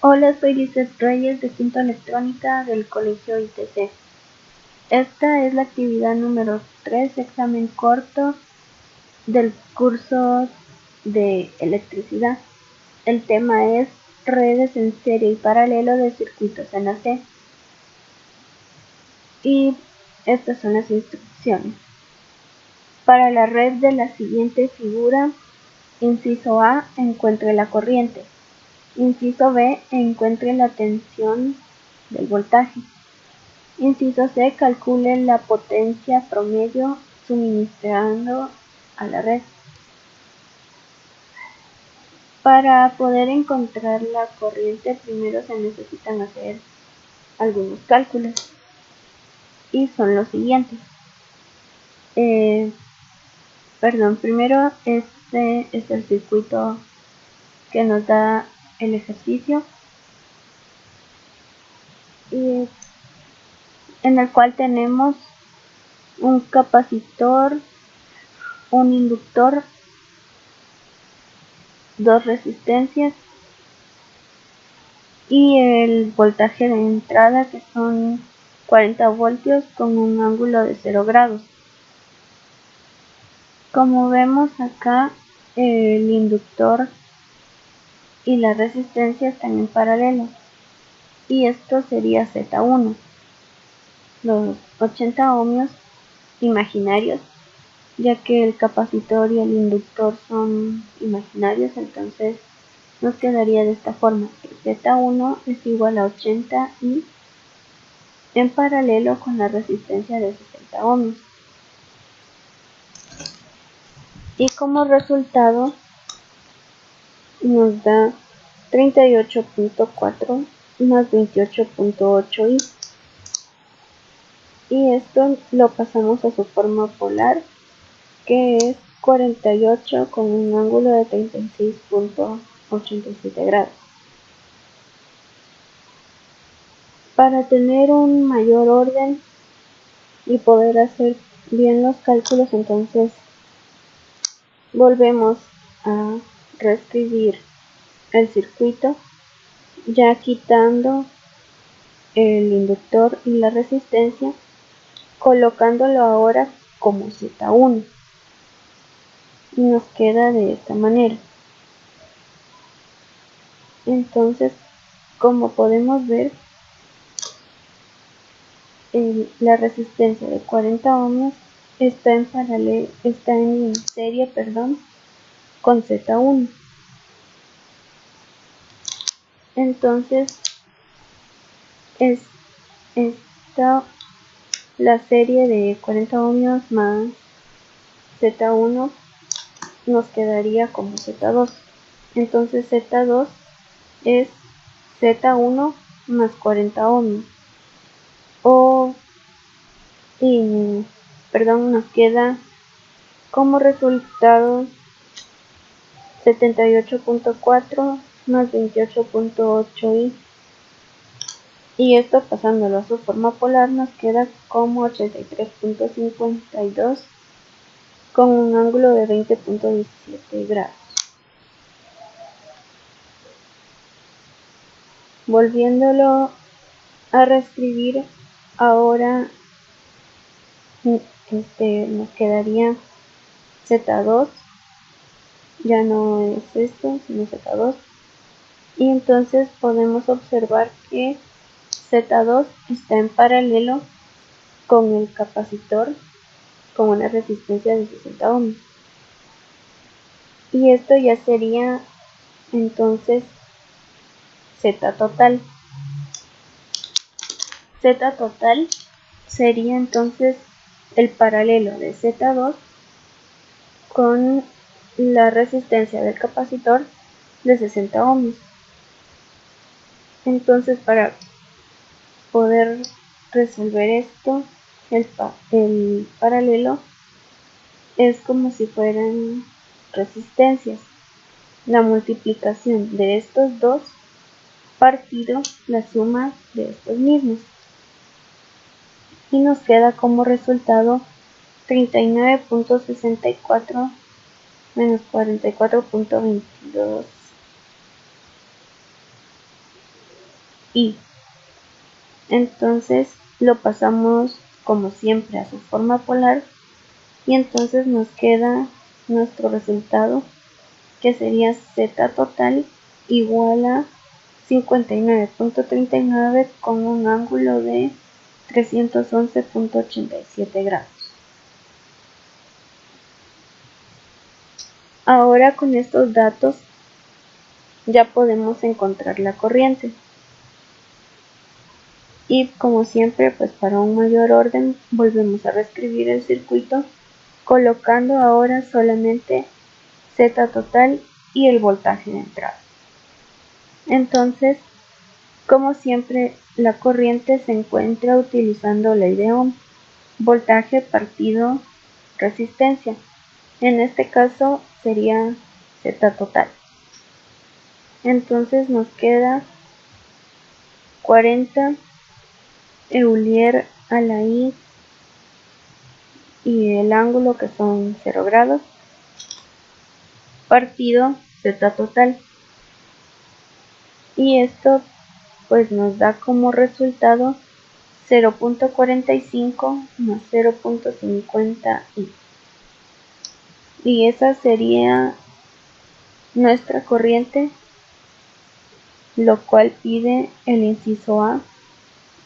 Hola, soy Lizeth Reyes de Quinto Electrónica del Colegio ITC. Esta es la actividad número 3, examen corto del curso de electricidad. El tema es redes en serie y paralelo de circuitos en AC. Y estas son las instrucciones. Para la red de la siguiente figura, inciso A, encuentre la corriente. Inciso B, encuentre la tensión del voltaje. Inciso C, calcule la potencia promedio suministrando a la red. Para poder encontrar la corriente, primero se necesitan hacer algunos cálculos y son los siguientes. Primero este es el circuito que nos da el ejercicio y en el cual tenemos un capacitor, un inductor, dos resistencias y el voltaje de entrada, que son 40 voltios con un ángulo de 0 grados. Como vemos acá, el inductor y la resistencia están en paralelo y esto sería Z1, los 80 ohmios imaginarios, ya que el capacitor y el inductor son imaginarios. Entonces nos quedaría de esta forma: Z1 es igual a 80 y en paralelo con la resistencia de 60 ohmios. Y como resultado nos da 38.4 más 28.8 y esto lo pasamos a su forma polar, que es 48 con un ángulo de 36.87 grados. Para tener un mayor orden y poder hacer bien los cálculos, entonces volvemos a reescribir el circuito, ya quitando el inductor y la resistencia, colocándolo ahora como Z1 y nos queda de esta manera. Entonces, como podemos ver, la resistencia de 40 ohmios está en serie con Z1. Entonces es esta la serie de 40 ohmios más Z1 nos quedaría como Z2. Entonces Z2 es Z1 más 40 ohmios. Nos queda como resultado 78.4 más 28.8 y esto pasándolo a su forma polar nos queda como 83.52 con un ángulo de 20.17 grados. Volviéndolo a reescribir, ahora nos quedaría Z2, ya no es esto sino Z2, y entonces podemos observar que Z2 está en paralelo con el capacitor con una resistencia de 60 ohms. Y esto ya sería entonces Z total. Z total sería entonces el paralelo de Z2 con la resistencia del capacitor de 60 ohms. Entonces, para poder resolver esto, el paralelo es como si fueran resistencias. La multiplicación de estos dos partido la suma de estos mismos. Y nos queda como resultado 39.64 menos 44.22 I. Entonces lo pasamos como siempre a su forma polar y entonces nos queda nuestro resultado, que sería Z total igual a 59.39 con un ángulo de 311.87 grados. Ahora con estos datos ya podemos encontrar la corriente. Y como siempre, pues para un mayor orden, volvemos a reescribir el circuito colocando ahora solamente Z total y el voltaje de entrada. Entonces, como siempre, la corriente se encuentra utilizando ley de Ohm, voltaje partido resistencia. En este caso sería Z total. Entonces nos queda 40 Eulier a la I y el ángulo, que son 0 grados, partido Z total. Y esto pues nos da como resultado 0.45 más 0.50 I. Y esa sería nuestra corriente, lo cual pide el inciso A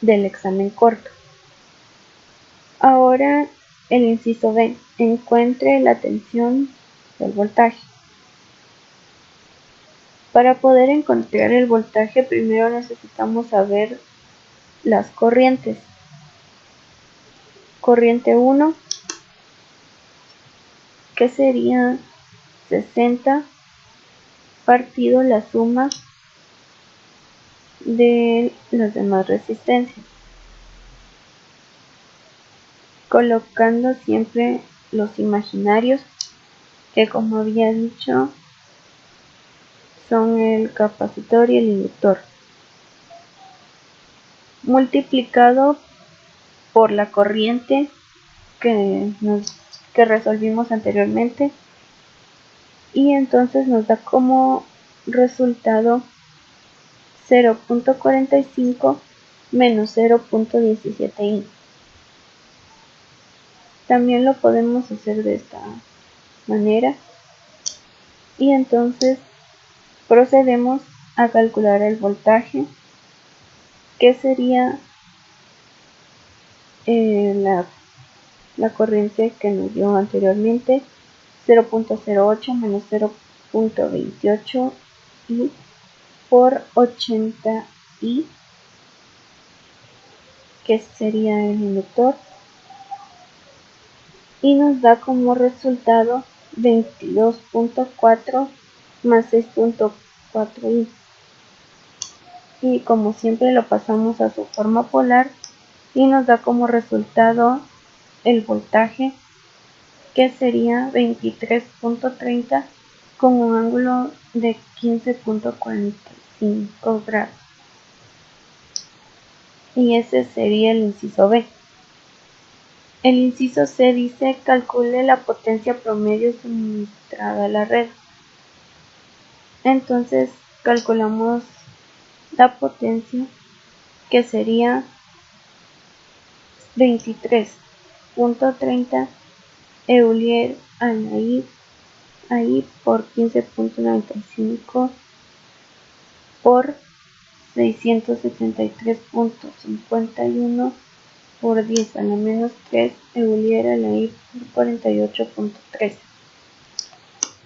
del examen corto. Ahora el inciso B, encuentre la tensión del voltaje. Para poder encontrar el voltaje, primero necesitamos saber las corrientes. Corriente 1, que sería 60 partido la suma de las demás resistencias, colocando siempre los imaginarios, que como había dicho son el capacitor y el inductor, multiplicado por la corriente que resolvimos anteriormente, y entonces nos da como resultado 0.45 menos 0.17 I. También lo podemos hacer de esta manera y entonces procedemos a calcular el voltaje, que sería la corriente que nos dio anteriormente, 0.08 menos 0.28 I por 80 I, que sería el inductor, y nos da como resultado 22.4 más 6.4 I. Y como siempre lo pasamos a su forma polar y nos da como resultado el voltaje, que sería 23.30 con un ángulo de 15.45 grados. Y ese sería el inciso B. El inciso C dice: calcule la potencia promedio suministrada a la red. Entonces calculamos la potencia, que sería 23.30 Eulier a la I por 15.95 por 673.51 por 10 a la menos 3 Eulier a la I por 48.13.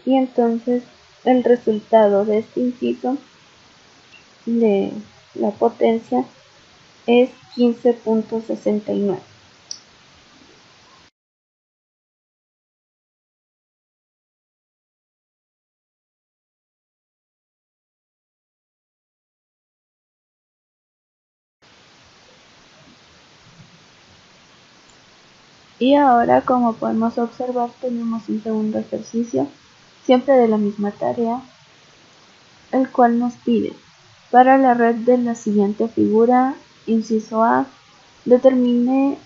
Y entonces el resultado de este inciso de la potencia es 15.69. Y ahora, como podemos observar, tenemos un segundo ejercicio, siempre de la misma tarea, el cual nos pide: para la red de la siguiente figura, inciso A, determine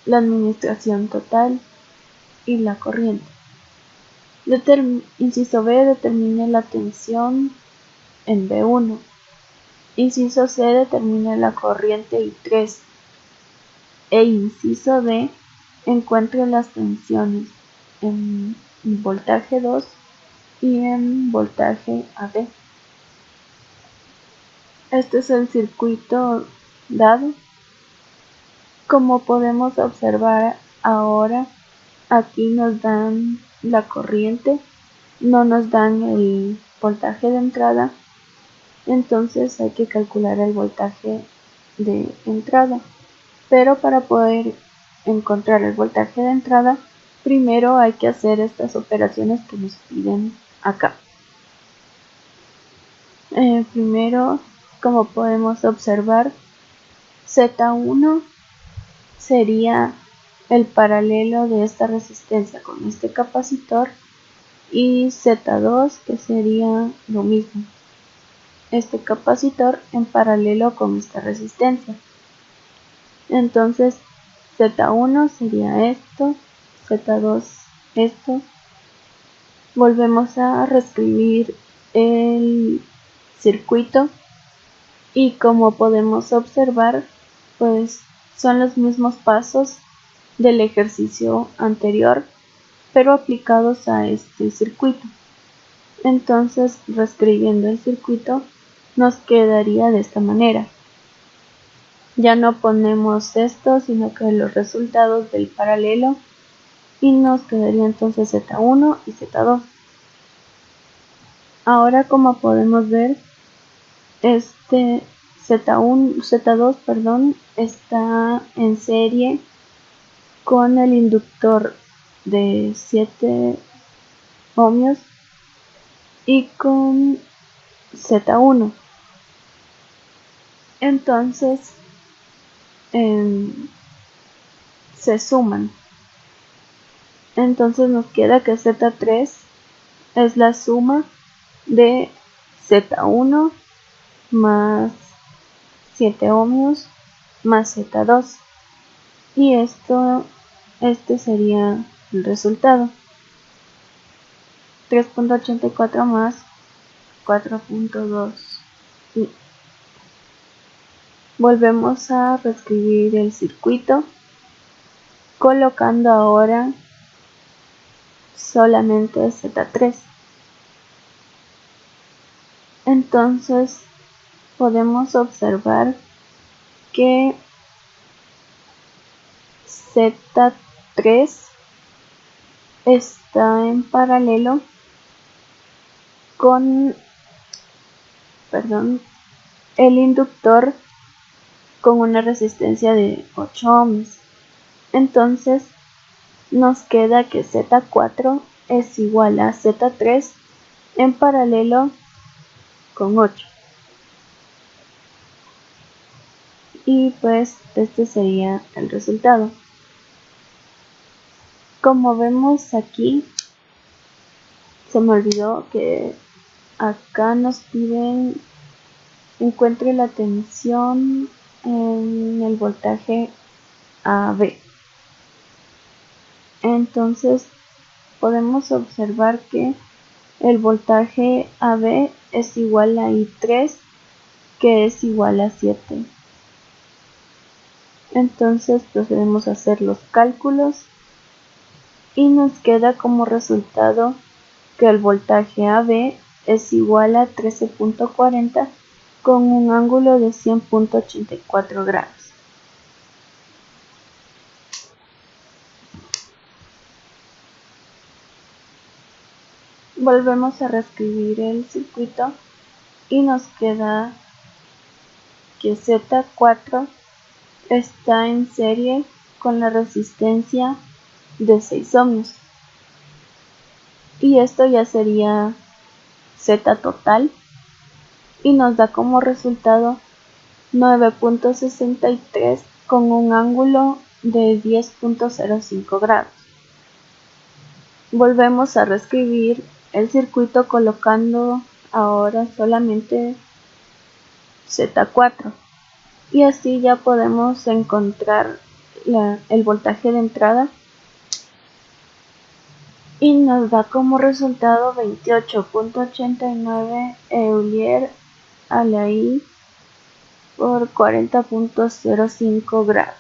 la administración total y la corriente. Inciso B, determine la tensión en B1. Inciso C determina la corriente I3 e inciso D encuentre las tensiones en voltaje 2 y en voltaje AB. Este es el circuito dado. Como podemos observar ahora, aquí nos dan la corriente, no nos dan el voltaje de entrada, entonces hay que calcular el voltaje de entrada. Pero para poder encontrar el voltaje de entrada, primero hay que hacer estas operaciones que nos piden acá. Primero, como podemos observar, Z1 sería el paralelo de esta resistencia con este capacitor, y Z2 que sería lo mismo, este capacitor en paralelo con esta resistencia. Entonces Z1 sería esto, Z2 esto. Volvemos a reescribir el circuito y como podemos observar, pues son los mismos pasos del ejercicio anterior, pero aplicados a este circuito. Entonces, reescribiendo el circuito, nos quedaría de esta manera. Ya no ponemos esto, sino que los resultados del paralelo, y nos quedaría entonces Z1 y Z2. Ahora, como podemos ver, este Z2, está en serie con el inductor de 7 ohmios y con Z1. Entonces se suman. Entonces nos queda que Z3 es la suma de Z1 más 7 ohmios más Z2, y este sería el resultado: 3.84 más 4.2. Volvemos a reescribir el circuito, colocando ahora solamente Z3. Entonces podemos observar que Z3 está en paralelo con el inductor con una resistencia de 8 ohms. Entonces nos queda que Z4 es igual a Z3 en paralelo con 8. Y pues este sería el resultado. Como vemos aquí, se me olvidó que acá nos piden encuentre la tensión en el voltaje AB. Entonces podemos observar que el voltaje AB es igual a I3, que es igual a 7. Entonces procedemos a hacer los cálculos y nos queda como resultado que el voltaje AB es igual a 13.40 con un ángulo de 100.84 grados. Volvemos a reescribir el circuito y nos queda que Z4 está en serie con la resistencia de 6 ohmios, y esto ya sería Z total, y nos da como resultado 9.63 con un ángulo de 10.05 grados. Volvemos a reescribir el circuito colocando ahora solamente Z4, y así ya podemos encontrar el voltaje de entrada, y nos da como resultado 28.89 Euler a la I por 40.05 grados.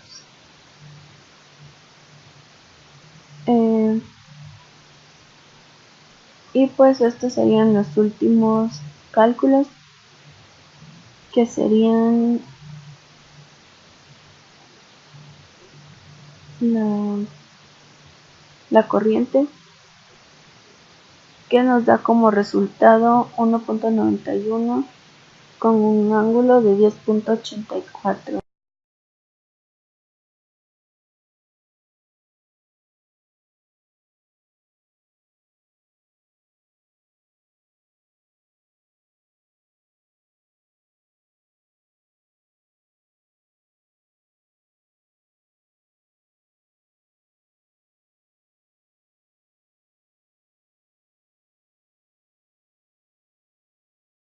Y pues estos serían los últimos cálculos, que serían la corriente, que nos da como resultado 1.91 con un ángulo de 10.84.